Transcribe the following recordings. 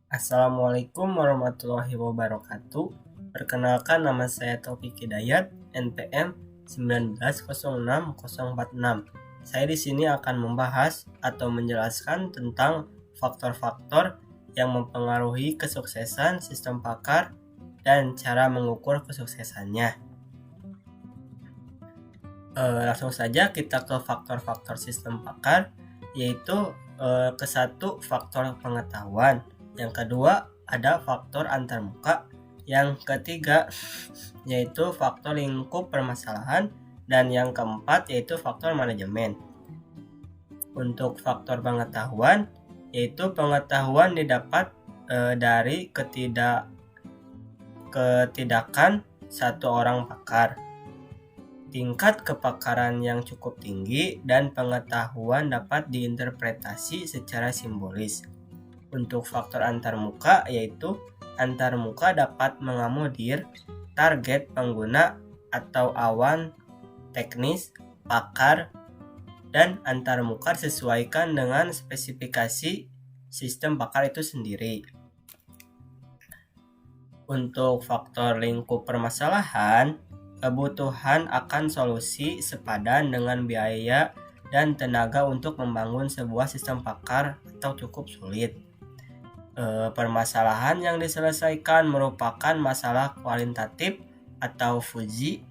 Assalamualaikum warahmatullahi wabarakatuh. Perkenalkan, nama saya Taufik Hidayat, NPM 1906046. Saya di sini akan membahas atau menjelaskan tentang faktor-faktor yang mempengaruhi kesuksesan sistem pakar dan cara mengukur kesuksesannya. Langsung saja kita ke faktor-faktor sistem pakar, yaitu ke satu faktor pengetahuan, yang kedua ada faktor antarmuka, yang ketiga yaitu faktor lingkup permasalahan, dan yang keempat yaitu faktor manajemen. Untuk faktor pengetahuan, yaitu pengetahuan didapat dari ketidakan satu orang pakar, tingkat kepakaran yang cukup tinggi, dan pengetahuan dapat diinterpretasi secara simbolis. Untuk faktor antarmuka, yaitu antarmuka dapat mengakomodir target pengguna atau awan teknis pakar, dan antarmuka disesuaikan dengan spesifikasi sistem pakar itu sendiri. Untuk faktor lingkup permasalahan, kebutuhan akan solusi sepadan dengan biaya dan tenaga untuk membangun sebuah sistem pakar atau cukup sulit. Permasalahan yang diselesaikan merupakan masalah kualitatif atau fuji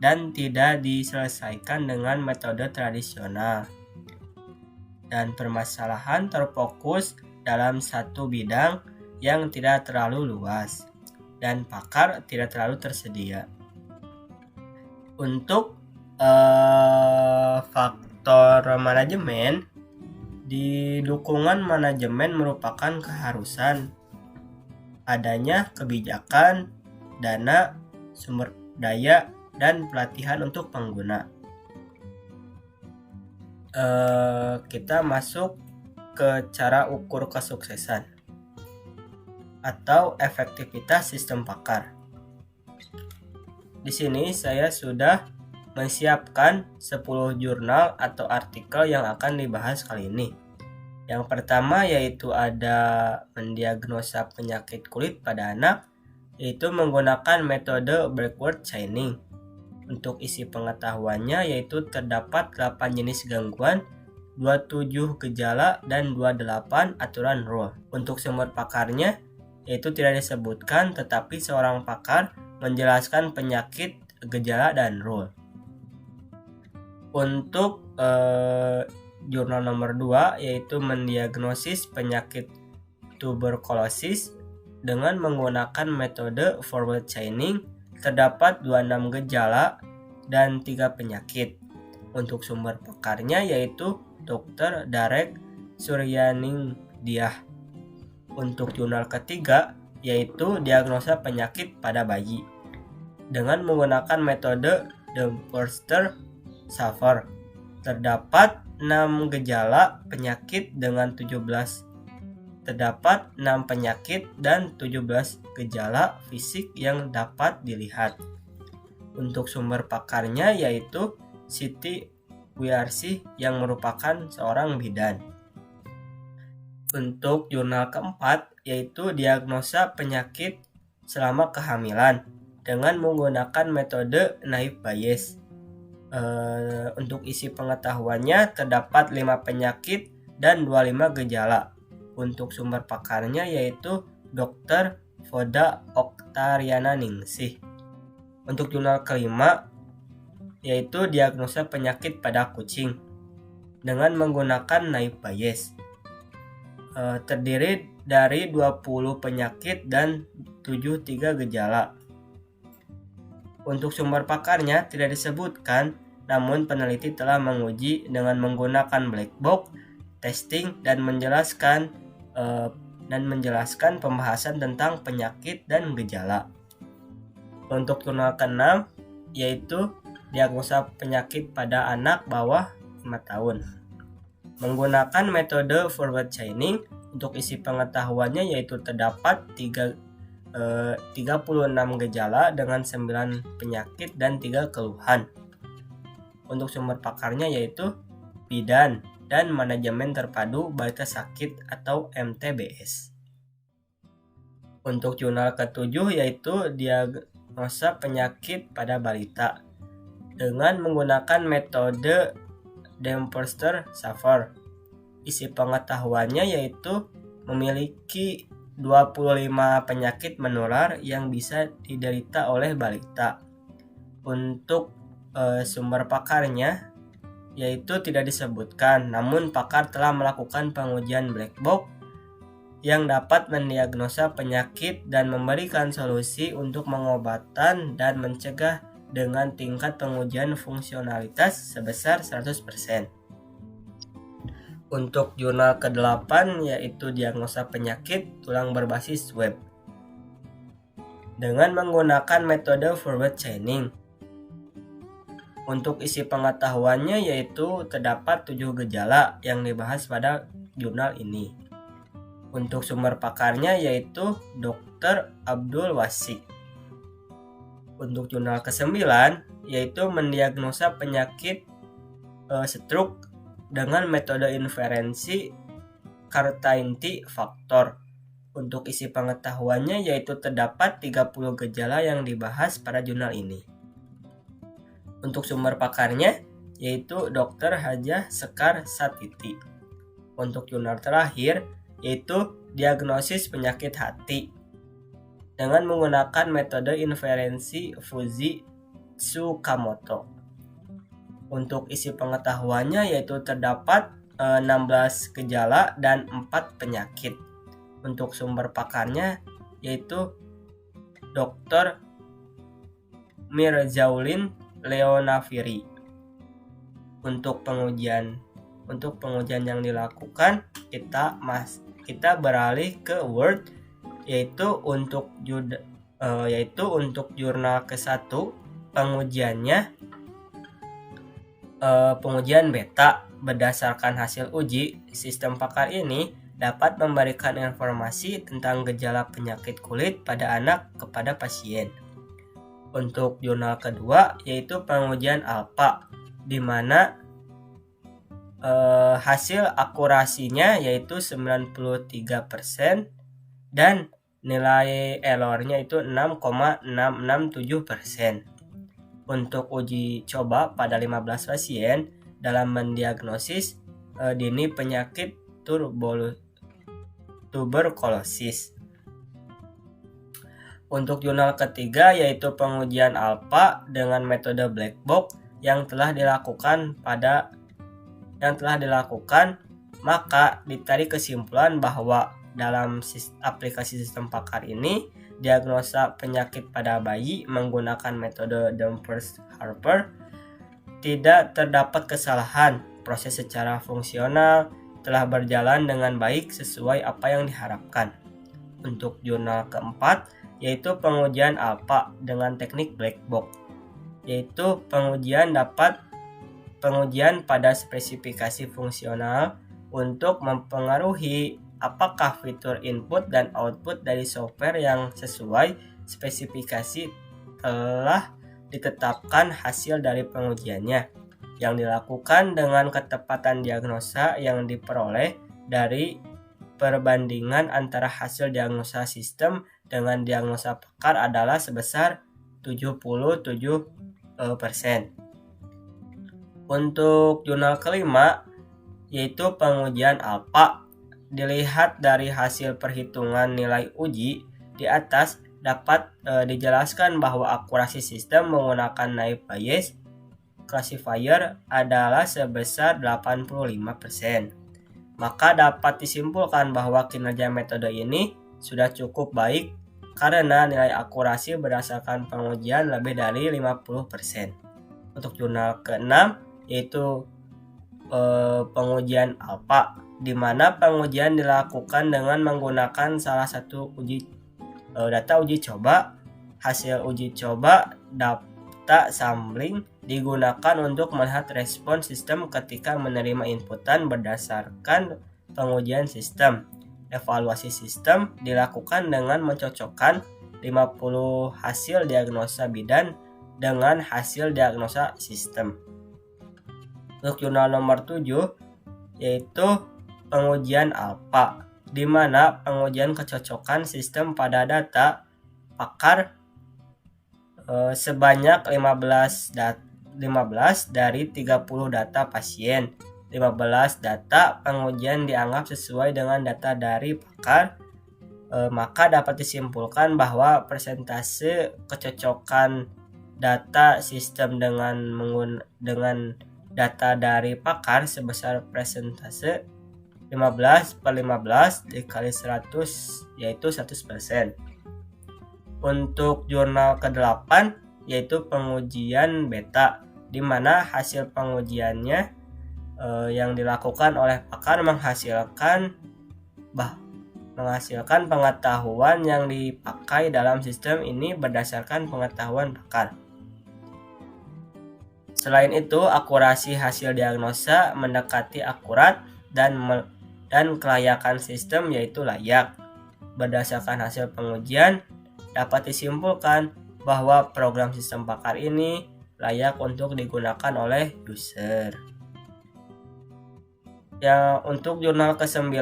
dan tidak diselesaikan dengan metode tradisional. Dan permasalahan terfokus dalam satu bidang yang tidak terlalu luas, dan pakar tidak terlalu tersedia. Untuk faktor manajemen, di dukungan manajemen merupakan keharusan adanya kebijakan, dana, sumber daya, dan pelatihan untuk pengguna. Kita masuk ke cara ukur kesuksesan atau efektivitas sistem pakar. Di sini saya sudah menyiapkan 10 jurnal atau artikel yang akan dibahas kali ini. Yang pertama yaitu ada mendiagnosa penyakit kulit pada anak, yaitu menggunakan metode backward chaining. Untuk isi pengetahuannya yaitu terdapat 8 jenis gangguan, 27 gejala, dan 28 aturan rule. Untuk sumber pakarnya yaitu tidak disebutkan, tetapi seorang pakar menjelaskan penyakit, gejala, dan rule. Untuk jurnal nomor 2 yaitu mendiagnosis penyakit tuberkulosis dengan menggunakan metode forward chaining, terdapat 26 gejala dan 3 penyakit. Untuk sumber pakarnya yaitu Dr. Darek Suryaningdiah. Untuk jurnal ketiga yaitu diagnosa penyakit pada bayi dengan menggunakan metode Dempster-Shaver, terdapat 6 gejala penyakit dengan 17 terdapat 6 penyakit dan 17 gejala fisik yang dapat dilihat. Untuk sumber pakarnya yaitu Siti Wiarsih yang merupakan seorang bidan. Untuk jurnal keempat yaitu diagnosa penyakit selama kehamilan dengan menggunakan metode naive Bayes. Untuk isi pengetahuannya terdapat 5 penyakit dan 25 gejala. Untuk sumber pakarnya yaitu Dr. Voda Oktariana Ningsih. Untuk jurnal kelima yaitu diagnosa penyakit pada kucing dengan menggunakan naive Bayes. Terdiri dari 20 penyakit dan 73 gejala. Untuk sumber pakarnya tidak disebutkan, namun peneliti telah menguji dengan menggunakan black box testing dan menjelaskan pembahasan tentang penyakit dan gejala. Untuk jurnal ke-6 yaitu diagnosa penyakit pada anak bawah 5 tahun. Menggunakan metode forward chaining, untuk isi pengetahuannya yaitu terdapat 36 gejala dengan 9 penyakit dan 3 keluhan. Untuk sumber pakarnya yaitu bidan dan manajemen terpadu balita sakit atau MTBS. Untuk jurnal ke-7 yaitu diagnosa penyakit pada balita dengan menggunakan metode Dempster-Shaver. Isi pengetahuannya yaitu memiliki 25 penyakit menular yang bisa diderita oleh balita. Untuk sumber pakarnya yaitu tidak disebutkan, namun pakar telah melakukan pengujian black box yang dapat mendiagnosa penyakit dan memberikan solusi untuk pengobatan dan mencegah dengan tingkat pengujian fungsionalitas sebesar 100%. Untuk jurnal ke-8 yaitu diagnosa penyakit tulang berbasis web dengan menggunakan metode forward chaining. Untuk isi pengetahuannya yaitu terdapat 7 gejala yang dibahas pada jurnal ini. Untuk sumber pakarnya yaitu Dr. Abdul Wasik. Untuk jurnal ke-9 yaitu mendiagnosa penyakit stroke dengan metode inferensi Cartainti faktor. Untuk isi pengetahuannya yaitu terdapat 30 gejala yang dibahas pada jurnal ini. Untuk sumber pakarnya yaitu Dr. Hajah Sekar Satiti. Untuk jurnal terakhir yaitu diagnosis penyakit hati dengan menggunakan metode inferensi Fuji Tsukamoto. Untuk isi pengetahuannya yaitu terdapat 16 gejala dan 4 penyakit. Untuk sumber pakarnya yaitu Dr. Mirzaulin Leonaviri. Untuk pengujian yang dilakukan kita beralih ke Word yaitu untuk jurnal ke-1 pengujian beta. Berdasarkan hasil uji, sistem pakar ini dapat memberikan informasi tentang gejala penyakit kulit pada anak kepada pasien. Untuk jurnal kedua yaitu pengujian alpha, di mana hasil akurasinya yaitu 93% dan nilai errornya itu 6,667%. Untuk uji coba pada 15 pasien dalam mendiagnosis dini penyakit tuberkulosis. Untuk jurnal ketiga yaitu pengujian alpha dengan metode black box yang telah dilakukan, maka ditarik kesimpulan bahwa dalam aplikasi sistem pakar ini diagnosa penyakit pada bayi menggunakan metode Dempster-Shaver tidak terdapat kesalahan. Proses secara fungsional telah berjalan dengan baik sesuai apa yang diharapkan. Untuk jurnal keempat yaitu pengujian alpha dengan teknik black box, yaitu pengujian pada spesifikasi fungsional untuk mempengaruhi apakah fitur input dan output dari software yang sesuai spesifikasi telah ditetapkan hasil dari pengujiannya, yang dilakukan dengan ketepatan diagnosa yang diperoleh dari perbandingan antara hasil diagnosa sistem dengan diagnosa pakar adalah sebesar 77%. Untuk jurnal kelima yaitu pengujian alpha, dilihat dari hasil perhitungan nilai uji di atas dapat dijelaskan bahwa akurasi sistem menggunakan naive Bayes classifier adalah sebesar 85%. Maka dapat disimpulkan bahwa kinerja metode ini sudah cukup baik karena nilai akurasi berdasarkan pengujian lebih dari 50%. Untuk jurnal ke-6 yaitu pengujian alpha, di mana pengujian dilakukan dengan menggunakan salah satu data uji coba. Hasil uji coba data sampling digunakan untuk melihat respon sistem ketika menerima inputan berdasarkan pengujian sistem. Evaluasi sistem dilakukan dengan mencocokkan 50 hasil diagnosa bidan dengan hasil diagnosa sistem. Untuk jurnal nomor 7 yaitu pengujian alpha, di mana pengujian kecocokan sistem pada data pakar sebanyak 15 dari 30 data pasien. 15 data pengujian dianggap sesuai dengan data dari pakar, maka dapat disimpulkan bahwa persentase kecocokan data sistem dengan data dari pakar sebesar persentase 15/15 dikali 100 yaitu 100%. Untuk jurnal ke-8 yaitu pengujian beta, di mana hasil pengujiannya yang dilakukan oleh pakar menghasilkan pengetahuan yang dipakai dalam sistem ini berdasarkan pengetahuan pakar. Selain itu, akurasi hasil diagnosa mendekati akurat dan kelayakan sistem yaitu layak. Berdasarkan hasil pengujian, dapat disimpulkan bahwa program sistem pakar ini layak untuk digunakan oleh user. Yang untuk jurnal ke-9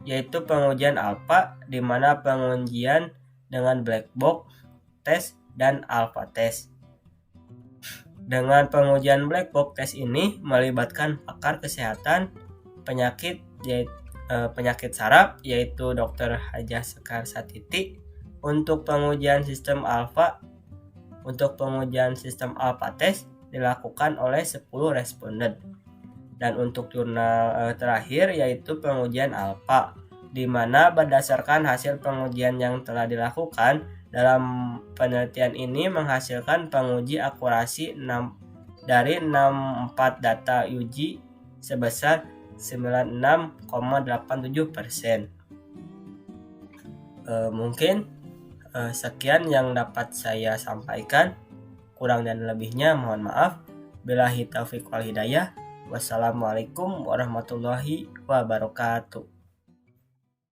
yaitu pengujian alpha, di mana pengujian dengan black box test dan alpha test. Dengan pengujian black box test ini melibatkan pakar kesehatan penyakit saraf yaitu Dr. Hajah Sekar Satiti. Untuk pengujian sistem alpha test dilakukan oleh 10 responden. Dan untuk jurnal terakhir yaitu pengujian alpha, di mana berdasarkan hasil pengujian yang telah dilakukan dalam penelitian ini menghasilkan penguji akurasi dari 64 data uji sebesar 96,87%. Mungkin sekian yang dapat saya sampaikan. Kurang dan lebihnya mohon maaf. Billahi taufiq wal hidayah. Wassalamualaikum warahmatullahi wabarakatuh.